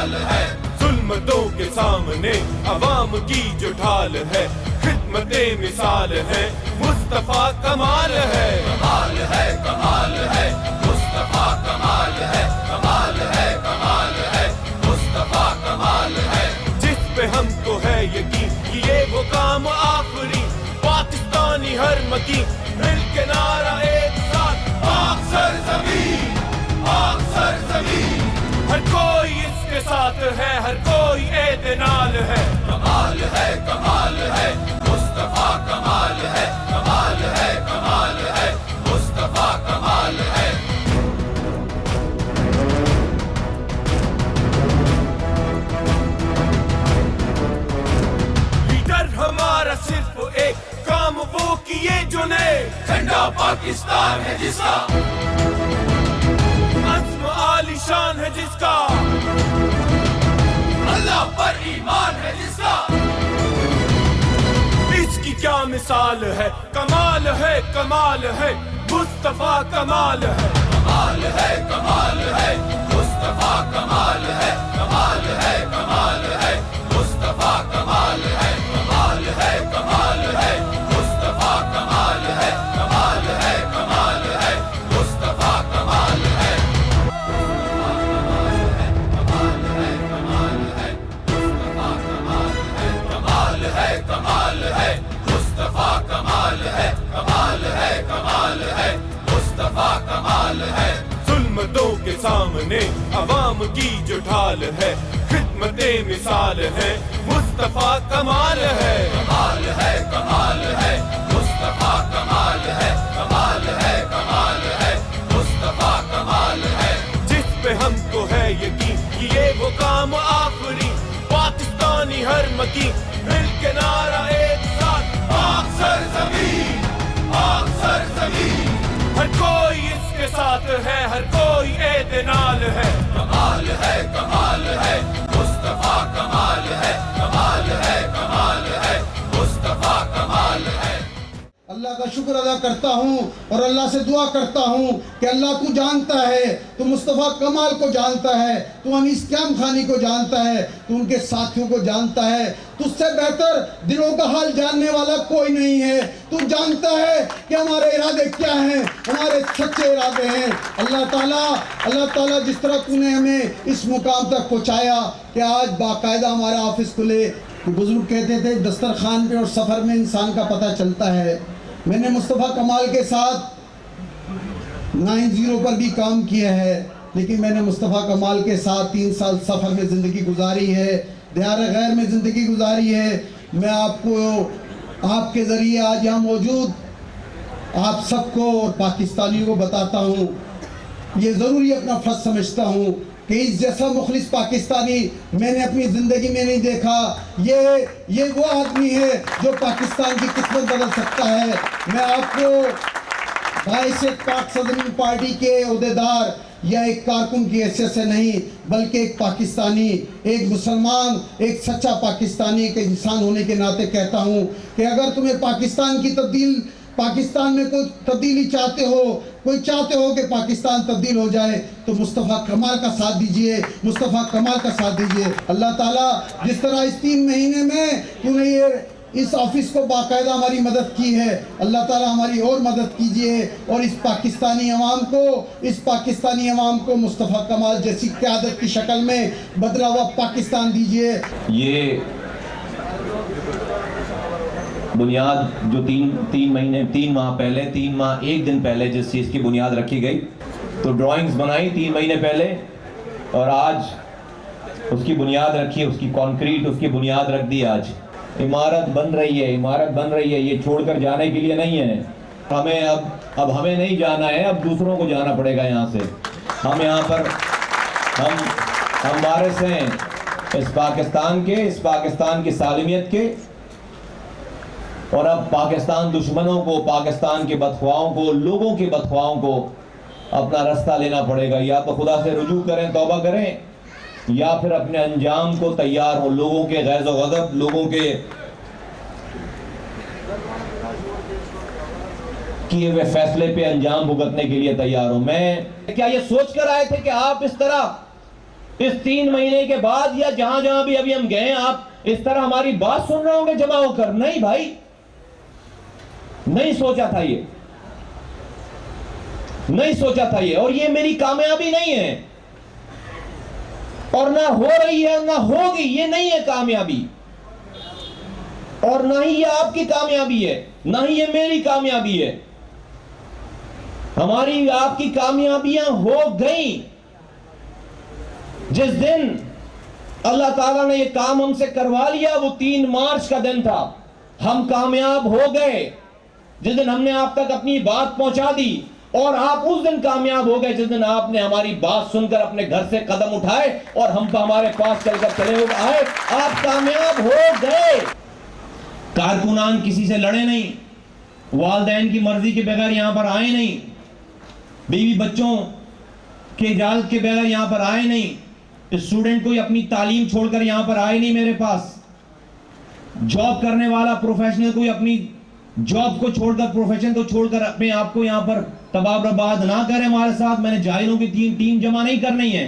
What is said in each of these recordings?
कमाल है। जुल्मतों के सामने अवाम की जो ढाल है, खिदमते मिसाल है, मुस्तफा कमाल है। कमाल है, कमाल है, मुस्तफा कमाल है, कमाल है, कमाल है, मुस्तफा कमाल है। जिस पे हमको है यकीन कि ये वो काम आफरी, पाकिस्तानी हर मकी मिल के नारा एक साथ, पाक सरज़मीं, पाक सरज़मीं। हर कोई इसके साथ है, हर कोई एतनाल है। कमाल है, कमाल है, मुस्तफा कमाल है, कमाल है, कमाल है, मुस्तफा कमाल है। लीडर हमारा सिर्फ एक, काम वो किए जो ने, झंडा पाकिस्तान है जिसका, अज़्म आलीशान है जिसका, अल्लाह पर ईमान है जिसका। इसकी क्या मिसाल है, कमाल है, कमाल है, मुस्तफा कमाल है। कमाल है, कमाल है, मुस्तफा कमाल है, कमाल है, कमाल है, मुस्तफा कमाल है। कमाल है, कमाल है, मुस्तफा कमाल है, कमाल है, कमाल है, मुस्तफा कमाल है। कमाल है, मुस्तफा कमाल है, कमाल है, कमाल है, मुस्तफा कमाल है। जुल्मतों के सामने अवाम की जो ढाल है, खिदमते मिसाल है, मुस्तफा कमाल है। कमाल है, कमाल है, मुस्तफा कमाल है, कमाल है, कमाल है, मुस्तफा कमाल है। जिस पे हमको है यकीन कि ये वो काम आफरी, पाकिस्तानी हर मकी मिल के नारा एक साथ, पाक सरज़मीं, पाक सरज़मीं। हर कोई इसके साथ है, हर कोई एतनाल है। कमाल है, कमाल है, मुस्तफा कमाल है, कमाल है, कमाल है, मुस्तफा कमाल है। अल्लाह का शुक्र अदा करता हूँ और अल्लाह से दुआ करता हूँ कि अल्लाह तू जानता है, तू मुस्तफ़ा कमाल को जानता है, तू अनीस कैम खानी को जानता है, तू उनके साथियों को जानता है। तुझसे बेहतर दिलों का हाल जानने वाला कोई नहीं है। तू जानता है कि हमारे इरादे क्या हैं, हमारे सच्चे इरादे हैं। अल्लाह ताला जिस तरह तूने हमें इस मुकाम तक पहुँचाया कि आज बाकायदा हमारा ऑफिस खुले। बुजुर्ग कहते थे दस्तरखान पे और सफ़र में इंसान का पता चलता है। मैंने मुस्तफ़ा कमाल के साथ 90 पर भी काम किया है, लेकिन मैंने मुस्तफ़ा कमाल के साथ 3 साल सफ़र में ज़िंदगी गुजारी है, दियार गैर में ज़िंदगी गुजारी है। मैं आपको आपके ज़रिए आज यहाँ मौजूद आप सबको और पाकिस्तानियों को बताता हूँ, ये ज़रूरी अपना फ़र्ज़ समझता हूँ कि इस जैसा मुखलिस पाकिस्तानी मैंने अपनी ज़िंदगी में नहीं देखा। ये वो आदमी है जो पाकिस्तान की किस्मत बदल सकता है। मैं आपको बाइस पाक सरज़मीं पार्टी के अहदेदार या एक कारकुन की हैसियत से नहीं, बल्कि एक पाकिस्तानी, एक मुसलमान, एक सच्चा पाकिस्तानी, एक इंसान होने के नाते कहता हूँ कि अगर तुम्हें पाकिस्तान में कोई तब्दीली चाहते हो, कोई चाहते हो कि पाकिस्तान तब्दील हो जाए, तो मुस्तफ़ा कमाल का साथ दीजिए, मुस्तफ़ा कमाल का साथ दीजिए। अल्लाह ताला जिस तरह इस 3 महीने में तूने ये इस ऑफिस को बाकायदा हमारी मदद की है, अल्लाह ताला हमारी और मदद कीजिए और इस पाकिस्तानी अवाम को मुस्तफ़ा कमाल जैसी क़यादत की शक्ल में बदला हुआ पाकिस्तान दीजिए। ये बुनियाद जो 3 माह पहले, 3 माह 1 दिन पहले जिस चीज़ की बुनियाद रखी गई, तो ड्राइंग्स बनाई 3 महीने पहले और आज उसकी बुनियाद रखी, उसकी कंक्रीट उसकी बुनियाद रख दी। आज इमारत बन रही है, ये छोड़कर जाने के लिए नहीं है। हमें अब हमें नहीं जाना है, अब दूसरों को जाना पड़ेगा यहाँ से। हम यहाँ पर हम वारिस हैं इस पाकिस्तान की सालिमियत के, और अब पाकिस्तान दुश्मनों को, पाकिस्तान के बदख्वाहों को, लोगों के बदख्वाहों को अपना रास्ता लेना पड़ेगा। या तो खुदा से रुजू करें, तौबा करें, या फिर अपने अंजाम को तैयार हो। लोगों के गैज़ व ग़ज़ब, लोगों के किए हुए फैसले पे अंजाम भुगतने के लिए तैयार हो। मैं क्या ये सोच कर आए थे कि आप इस तरह इस 3 महीने के बाद या जहां जहां भी अभी हम गए, आप इस तरह हमारी बात सुन रहे होंगे जमा होकर? नहीं भाई, नहीं सोचा था ये, नहीं सोचा था ये। और ये मेरी कामयाबी नहीं है, और ना हो रही है ना होगी, ये नहीं है कामयाबी। और ना ही ये आपकी कामयाबी है, ना ही ये मेरी कामयाबी है। हमारी आपकी कामयाबियां हो गई जिस दिन अल्लाह ताला ने ये काम हमसे करवा लिया। वो 3 मार्च का दिन था, हम कामयाब हो गए। जिस दिन हमने आप तक अपनी बात पहुंचा दी, और आप उस दिन कामयाब हो गए जिस दिन आपने हमारी बात सुनकर अपने घर से कदम उठाए और हम तो हमारे पास चलकर चले हो आए। आप कामयाब हो गए। कारकुनान किसी से लड़े नहीं, वालिदैन की मर्जी के बगैर यहां पर आए नहीं, बीवी बच्चों के इजाजत के बगैर यहां पर आए नहीं, स्टूडेंट कोई अपनी तालीम छोड़कर यहां पर आए नहीं मेरे पास। जॉब करने वाला प्रोफेशनल कोई अपनी जॉब को छोड़कर, प्रोफेशन को छोड़कर अपने आप को यहां पर तबाह बर्बाद ना करे हमारे साथ। मैंने जाहिलों की टीम जमा नहीं करनी है,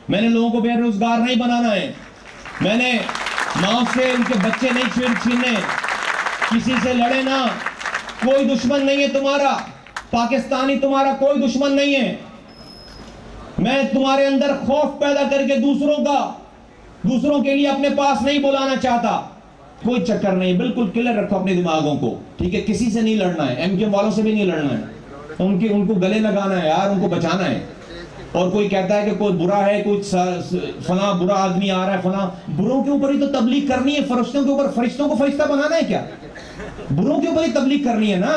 मैंने लोगों को बेरोजगार नहीं बनाना है, मैंने मां से उनके बच्चे नहीं छीनने। किसी से लड़े ना, कोई दुश्मन नहीं है तुम्हारा, पाकिस्तानी तुम्हारा कोई दुश्मन नहीं है। मैं तुम्हारे अंदर खौफ पैदा करके दूसरों के लिए अपने पास नहीं बुलाना चाहता। कोई चक्कर नहीं, बिल्कुल क्लियर रखो अपने दिमागों को, ठीक है? किसी से नहीं लड़ना है, एमक्यूएम वालों से भी नहीं लड़ना है, उनको गले लगाना है यार, उनको बचाना है। और कोई कहता है कि कोई बुरा है, कोई फला बुरा आदमी आ रहा है, फला बुरों के ऊपर ही तो तबलीग करनी है, फरिश्तों के ऊपर, फरिश्तों को फरिश्ता बनाना है क्या? बुरों के ऊपर ही तबलीग करनी है ना,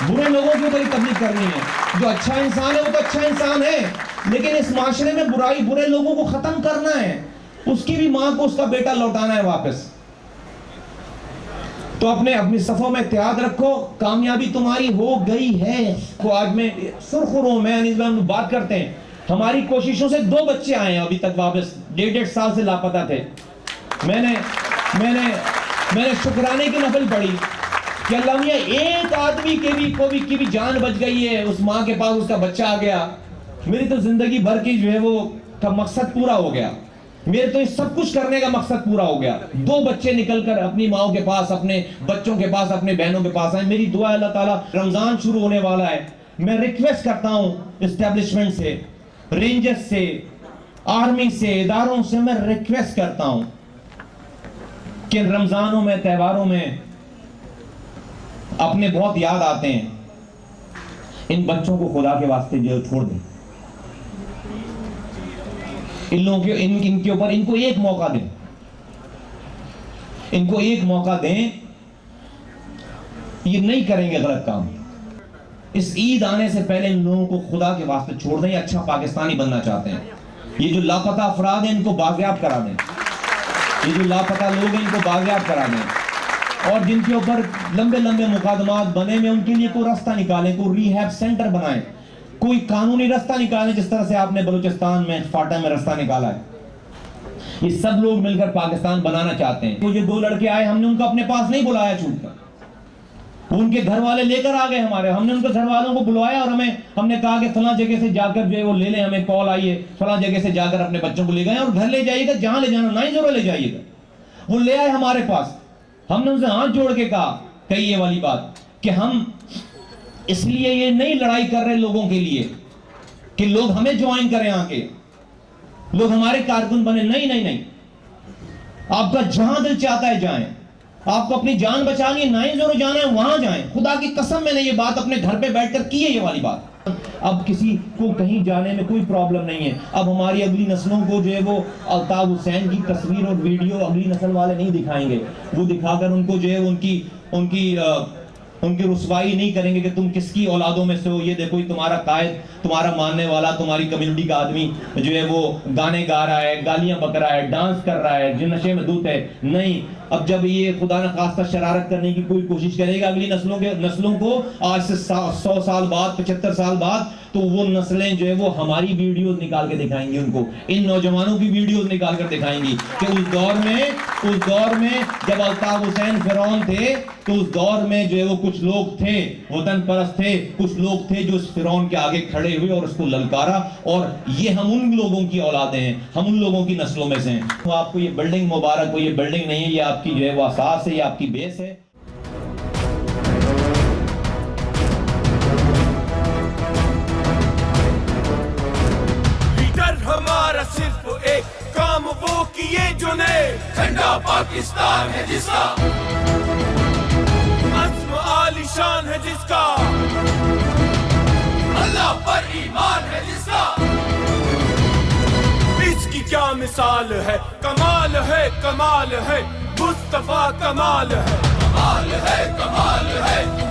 बुरे लोगों के ऊपर ही तबलीग करनी है। जो अच्छा इंसान है वो तो अच्छा इंसान है, लेकिन इस माशरे में बुराई, बुरे लोगों को खत्म करना है, उसकी भी मां को उसका बेटा लौटाना है वापस। तो अपनी सफों में इत्तेहाद रखो, कामयाबी तुम्हारी हो गई है। तो आज मैं सुरखुरों में बात करते हैं, हमारी कोशिशों से 2 बच्चे आए हैं अभी तक वापस, 1.5 साल से लापता थे। मैंने शुक्राने की नफल पढ़ी कि अल्लाह मियां एक आदमी की भी जान बच गई है, उस माँ के पास उसका बच्चा आ गया, मेरी तो जिंदगी भर की जो है वो का मकसद पूरा हो गया, मेरे तो इस सब कुछ करने का मकसद पूरा हो गया। 2 बच्चे निकलकर अपनी माओ के पास, अपने बच्चों के पास, अपने बहनों के पास आए। मेरी दुआ अल्लाह ताला, रमजान शुरू होने वाला है, मैं रिक्वेस्ट करता हूं एस्टेब्लिशमेंट से, रेंजर्स से, आर्मी से, इदारों से मैं रिक्वेस्ट करता हूं कि रमजानों में, त्योहारों में अपने बहुत याद आते हैं, इन बच्चों को खुदा के वास्ते जो छोड़ दें, इन लोगों के इनके ऊपर इनको एक मौका दें, इनको एक मौका दें, ये नहीं करेंगे गलत काम। इस ईद आने से पहले इन लोगों को खुदा के वास्ते छोड़ दें, अच्छा पाकिस्तानी बनना चाहते हैं। ये जो लापता अफराद हैं इनको बाजियाब करा दें, ये जो लापता लोग हैं इनको बाजियाब करा दें, और जिनके ऊपर लंबे लंबे मुकदमात बने हुए उनके लिए कोई रास्ता निकालें, कोई रिहैब सेंटर बनाएं, कोई कानूनी रास्ता निकालें, जिस तरह से आपने बलूचिस्तान में फाटा में रास्ता निकाला है। ये सब लोग मिलकर पाकिस्तान बनाना चाहते हैं। तो ये 2 लड़के आए, हमने उनको अपने पास नहीं बुलाया छूटकर, उनके घर वाले लेकर आ गए हमारे, हमने उनके घर वालों को बुलवाया और हमने कहा कि फला जगह से जाकर जो है वो ले लें, हमें कॉल आई है, फला जगह से जाकर अपने बच्चों को ले गए और घर ले जाइएगा, जहां ले जाना ना ही जरूर ले जाइएगा। वो ले आए हमारे पास, हमने उनसे हाथ जोड़ के कही ये वाली बात कि हम इसलिए ये नहीं लड़ाई कर रहे लोगों के लिए कि लोग हमें ज्वाइन करें, आके लोग हमारे कारकुन बने, नहीं नहीं नहीं, आपका जहां दिल चाहता है जाएं, आपको अपनी जान बचानी है, ना ही जरूर जाना है वहां जाएं। खुदा की कसम मैंने ये बात अपने घर पे बैठकर की है, ये वाली बात। अब किसी को कहीं जाने में कोई प्रॉब्लम नहीं है। अब हमारी अगली नस्लों को जो है वो अल्ताफ हुसैन की तस्वीर और वीडियो अगली नस्ल वाले नहीं दिखाएंगे, वो दिखाकर उनको जो है उनकी रुसवाई नहीं करेंगे कि तुम किसकी औलादों में से हो, ये देखो तुम्हारा कायद, तुम्हारा मानने वाला, तुम्हारी कम्युनिटी का आदमी जो है वो गाने गा रहा है, गालियां बक रहा है, डांस कर रहा है, जो नशे में धुत है। नहीं, अब जब ये खुदा न खास्ता शरारत करने की कोई कोशिश करेगा अगली नस्लों को आज से 100 साल बाद 75 साल बाद, तो वो नस्लें जो है वो हमारी वीडियोस निकाल के दिखाएंगी उनको, इन नौजवानों की वीडियोस निकाल कर दिखाएंगी कि उस दौर में जब अल्ताफ हुसैन फिरौन थे, तो उस दौर में जो है वो कुछ लोग थे वतन परस्त थे, कुछ लोग थे जो उस फिरौन के आगे खड़े हुए और उसको ललकारा, और ये हम उन लोगों की औलादें हैं, हम उन लोगों की नस्लों में से हैं। तो आपको ये बिल्डिंग मुबारक हो, ये बिल्डिंग नहीं है, ये आपकी जो है वो असास है, ये आपकी बेस है। हमारा सिर्फ एक काम वो किए जो ने, झंडा पाकिस्तान है जिसका, अज़्म आलीशान है जिसका, अल्लाह पर ईमान है जिसका, इसकी क्या मिसाल है, कमाल है मुस्तफा कमाल है, कमाल है